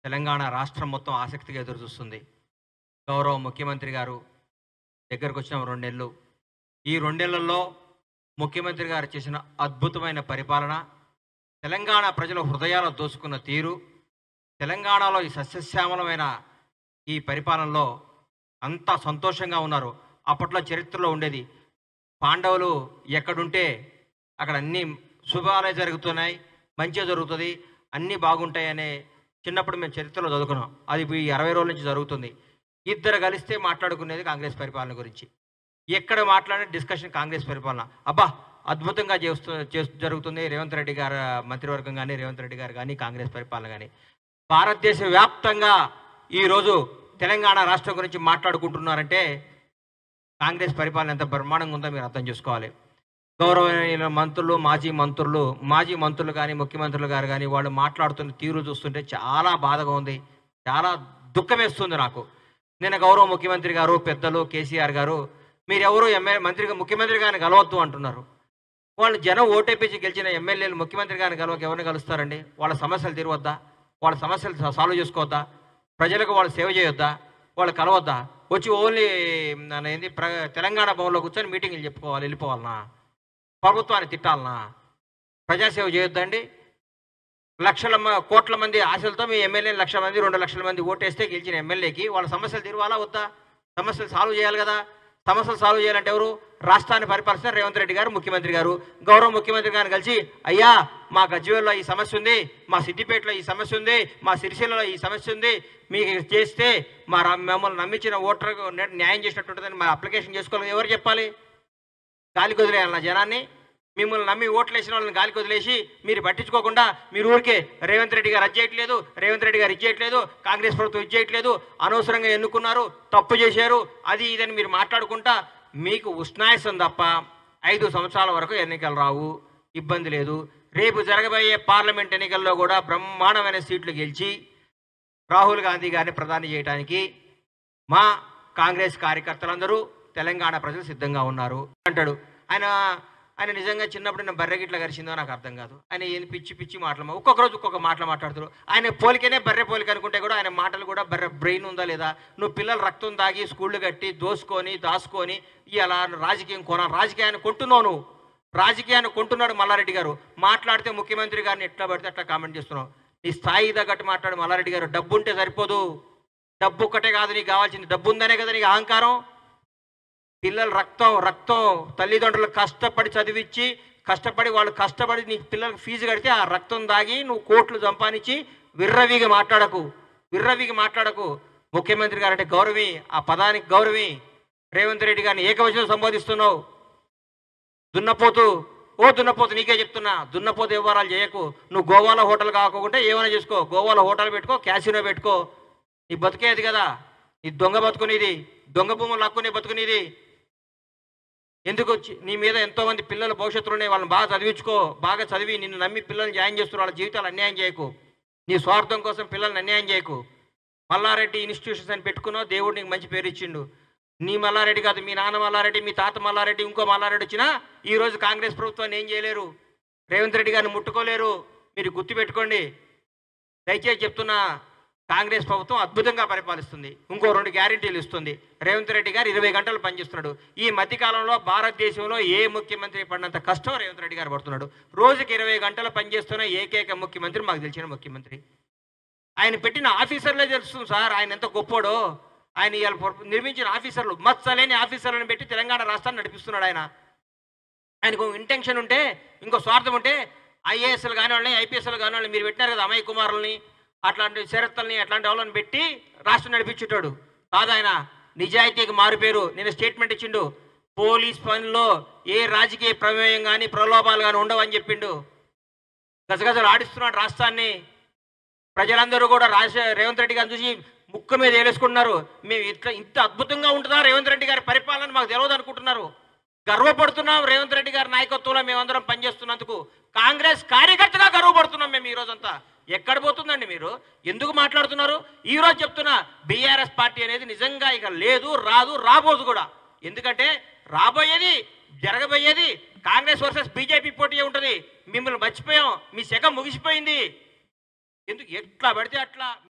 తెలంగాణ రాష్ట్రం మొత్తం ఆసక్తిగా ఎదురుచూస్తుంది. గౌరవ ముఖ్యమంత్రి గారు దగ్గరకొచ్చిన 2 నెలలు. ఈ 2 నెలల్లో ముఖ్యమంత్రి గారు చేసిన అద్భుతమైన పరిపాలన, తెలంగాణ ప్రజల హృదయాలు దోచుకున్న తీరు, తెలంగాణలో ఈ సస్యశ్యామలమైన ఈ పరిపాలనలో అంతా సంతోషంగా ఉన్నారు. అప్పట్లో చరిత్రలో ఉండేది, పాండవులు ఎక్కడుంటే అక్కడ అన్నీ శుభాలే జరుగుతున్నాయి, మంచే జరుగుతుంది, అన్నీ బాగుంటాయనే చిన్నప్పుడు మేము చరిత్రలో చదువుకున్నాం. అది ఈ 60 రోజుల నుంచి జరుగుతుంది. ఇద్దరు కలిస్తే మాట్లాడుకునేది కాంగ్రెస్ పరిపాలన గురించి. ఎక్కడ మాట్లాడిన డిస్కషన్ కాంగ్రెస్ పరిపాలన. అబ్బా, అద్భుతంగా జరుగుతుంది రేవంత్ రెడ్డి గారు మంత్రివర్గం కానీ, రేవంత్ రెడ్డి గారు కానీ, కాంగ్రెస్ పరిపాలన కానీ. భారతదేశ వ్యాప్తంగా ఈరోజు తెలంగాణ రాష్ట్రం గురించి మాట్లాడుకుంటున్నారంటే కాంగ్రెస్ పరిపాలన ఎంత బ్రహ్మాండంగా ఉందో మీరు అర్థం చేసుకోవాలి. గౌరవనీయుల మంత్రులు, మాజీ మంత్రులు కానీ, ముఖ్యమంత్రులు గారు కానీ వాళ్ళు మాట్లాడుతున్న తీరు చూస్తుంటే చాలా బాధగా ఉంది, చాలా దుఃఖమేస్తుంది నాకు. నిన్న గౌరవ ముఖ్యమంత్రి గారు, పెద్దలు కేసీఆర్ గారు, మీరెవరు ముఖ్యమంత్రి గారిని కలవద్దు అంటున్నారు. వాళ్ళు జనం ఓటేపించి గెలిచిన ఎమ్మెల్యేలు ముఖ్యమంత్రి గారిని ఎవరిని కలుస్తారండి? వాళ్ళ సమస్యలు తీరవద్దా? వాళ్ళ సమస్యలు సాల్వ్ చేసుకోవద్దా? ప్రజలకు వాళ్ళు సేవ చేయొద్దా? వాళ్ళు కలవద్దా? వచ్చి ఓన్లీ తెలంగాణ భవన్లో కూర్చొని మీటింగ్లు చెప్పుకోవాలి, వెళ్ళిపోవాలనా? ప్రభుత్వాన్ని తిట్టాలనా? ప్రజాసేవ చేయొద్దండి? కోట్ల మంది ఆశలతో మీ ఎమ్మెల్యేలు 1,00,000 మంది, 2 లక్షల మంది ఓటేస్తే గెలిచిన ఎమ్మెల్యేకి వాళ్ళ సమస్యలు తీరవాలా వద్దా? సమస్యలు సాల్వ్ చేయాలి కదా. సమస్యలు సాల్వ్ చేయాలంటే ఎవరు? రాష్ట్రాన్ని పరిపాలిస్తున్న రేవంత్ రెడ్డి గారు, ముఖ్యమంత్రి గారు. గౌరవ ముఖ్యమంత్రి గారిని కలిసి, అయ్యా మా గజ్వేల్లో ఈ సమస్య ఉంది, మా సిద్దిపేటలో ఈ సమస్య ఉంది, మా సిరిసిల్లలో ఈ సమస్య ఉంది, మీకు చేస్తే మమ్మల్ని నమ్మించిన ఓటర్కు న్యాయం చేసినట్టుంటుందని మా అప్లికేషన్ చేసుకోవాలి. ఎవరు చెప్పాలి? గాలికి వదిలేయాలన్నా జనాన్ని? మిమ్మల్ని నమ్మి ఓట్లు వేసిన వాళ్ళని గాలికి వదిలేసి మీరు పట్టించుకోకుండా మీరు ఊరికే రేవంత్ రెడ్డి గారు అది చేయట్లేదు, రేవంత్ రెడ్డి గారు ఇది చేయట్లేదు, కాంగ్రెస్ ప్రభుత్వం ఇది చేయట్లేదు, అనవసరంగా ఎన్నుకున్నారు, తప్పు చేశారు, అది ఇదని మీరు మాట్లాడుకుంటా మీకు ఉష్ణాయసం తప్ప 5 సంవత్సరాల వరకు ఎన్నికలు రావు, ఇబ్బంది లేదు. రేపు జరగబోయే పార్లమెంట్ ఎన్నికల్లో కూడా బ్రహ్మాండమైన సీట్లు గెలిచి రాహుల్ గాంధీ గారిని ప్రధాని చేయడానికి మా కాంగ్రెస్ కార్యకర్తలందరూ, తెలంగాణ ప్రజలు సిద్ధంగా ఉన్నారు అంటాడు. ఆయన నిజంగా చిన్నప్పుడు నేను బర్రెగిట్లా గరిచిందో నాకు అర్థం కాదు. ఆయన ఏం పిచ్చి మాటలు, ఒక్కొక్క రోజు ఒక్కొక్క మాటలు మాట్లాడుతారు. ఆయన పోలికనే బర్రె పోలిక అనుకుంటే కూడా ఆయన మాటలు కూడా బర్రె బ్రెయిన్ ఉందా లేదా? నువ్వు పిల్లలు రక్తం తాగి స్కూళ్ళు కట్టి దాచుకొని ఇలా రాజకీయాన్ని కొంటున్నావు నువ్వు. రాజకీయాన్ని కొంటున్నాడు మల్లారెడ్డి గారు. మాట్లాడితే ముఖ్యమంత్రి గారిని ఎట్లా పడితే అట్లా కామెంట్ చేస్తున్నావు. నీ స్థాయి తగ్గట్టు మాట్లాడు మల్లారెడ్డి గారు. డబ్బు ఉంటే సరిపోదు, డబ్బు ఒక్కటే కాదు నీకు కావాల్సింది, డబ్బు ఉందనే కదా నీకు అహంకారం. పిల్లలు రక్తం తల్లిదండ్రులు కష్టపడి చదివించి వాళ్ళు కష్టపడి నీ పిల్లలకు ఫీజు కడితే ఆ రక్తం దాగి నువ్వు కోట్లు సంపాదించి విర్రవీగి మాట్లాడకు. ముఖ్యమంత్రి గారు అంటే గౌరవి, ఆ పదానికి గౌరవి. రేవంత్ రెడ్డి గారిని ఏకవచనం సంబోధిస్తున్నావు. దున్నపోతు నీకే చెప్తున్నా, దున్నపోతు వ్యవహారాలు చేయకు. నువ్వు గోవాలో హోటల్ కాకుండా ఏమైనా చేసుకో, గోవాలో హోటల్ పెట్టుకో, క్యాసినో పెట్టుకో. నీ బతికేది కదా, నీ దొంగ బతుకునేది, దొంగ భూములు లాక్కునే బతుకునేది. ఎందుకు నీ మీద ఎంతోమంది పిల్లల భవిష్యత్తులోనే వాళ్ళని బాగా చదివి నిన్ను నమ్మి పిల్లల్ని జాయిన్ చేస్తున్నారు. వాళ్ళ జీవితాలు అన్యాయం చేయకు. నీ స్వార్థం కోసం పిల్లల్ని అన్యాయం చేయకు. మల్లారెడ్డి ఇన్స్టిట్యూషన్స్ అని పెట్టుకున్నావు, దేవుడు నీకు మంచి పేరు ఇచ్చిండు. నీ మల్లారెడ్డి కాదు, మీ నాన్న మల్లారెడ్డి, మీ తాత మల్లారెడ్డి, ఇంకో మల్లారెడ్డి వచ్చినా ఈరోజు కాంగ్రెస్ ప్రభుత్వాన్ని ఏం చేయలేరు, రేవంత్ రెడ్డి గారిని ముట్టుకోలేరు. మీరు గుర్తుపెట్టుకోండి. దయచేసి చెప్తున్నా, కాంగ్రెస్ ప్రభుత్వం అద్భుతంగా పరిపాలిస్తుంది. ఇంకో 2 గ్యారెంటీలు ఇస్తుంది. రేవంత్ రెడ్డి గారు 20 గంటలు పనిచేస్తున్నాడు. ఈ మధ్యకాలంలో భారతదేశంలో ఏ ముఖ్యమంత్రి పడినంత కష్టం రేవంత్ రెడ్డి గారు పడుతున్నాడు. రోజుకి 20 గంటలు పనిచేస్తున్న ఏకైక ముఖ్యమంత్రి మాకు తెలిసిన ముఖ్యమంత్రి. ఆయన పెట్టిన ఆఫీసర్లే తెలుస్తుంది సార్ ఆయన ఎంత గొప్పోడో. ఆయన ఇవాళ నిర్మించిన ఆఫీసర్లు, మత్సలేని ఆఫీసర్లను పెట్టి తెలంగాణ రాష్ట్రాన్ని నడిపిస్తున్నాడు. ఆయనకు ఇంటెన్షన్ ఉంటే, ఇంకో స్వార్థం ఉంటే ఐఏఎస్లు కాని వాళ్ళని, ఐపీఎస్లు కాని వాళ్ళని మీరు పెట్టినారు కదా, అమయ్ కుమారుల్ని, అట్లాంటి శరత్తుల్ని, అట్లాంటి వాళ్ళని పెట్టి రాష్ట్రం నడిపించుంటాడు కాదు. ఆయన నిజాయితీకి మారుపేరు. నేను స్టేట్మెంట్ ఇచ్చిండు, పోలీస్ పనిలో ఏ రాజకీయ ప్రమేయం కానీ ప్రలోభాలు కానీ ఉండవని చెప్పిండు. గజగజలు ఆడిస్తున్నాడు రాష్ట్రాన్ని. ప్రజలందరూ కూడా రేవంత్ రెడ్డి గారిని చూసి ముక్కు మీద వేలేసుకుంటున్నారు. మేము ఇంత అద్భుతంగా ఉంటుందా రేవంత్ రెడ్డి గారి పరిపాలన మాకు తెలియదు అనుకుంటున్నారు. గర్వపడుతున్నాం రేవంత్ రెడ్డి గారి నాయకత్వంలో మేమందరం పనిచేస్తున్నందుకు. కాంగ్రెస్ కార్యకర్తగా గర్వపడుతున్నాం మేము ఈ రోజంతా. ఎక్కడ పోతుందండి మీరు? ఎందుకు మాట్లాడుతున్నారు? ఈరోజు చెప్తున్నా, బీఆర్ఎస్ పార్టీ అనేది నిజంగా ఇక లేదు, రాబోదు కూడా. ఎందుకంటే జరగబోయేది కాంగ్రెస్ వర్సెస్ బీజేపీ పోటీ ఉంటుంది. మిమ్మల్ని మర్చిపోయాం, మీ శకం ముగిసిపోయింది. ఎందుకు ఎట్లా పడితే అట్లా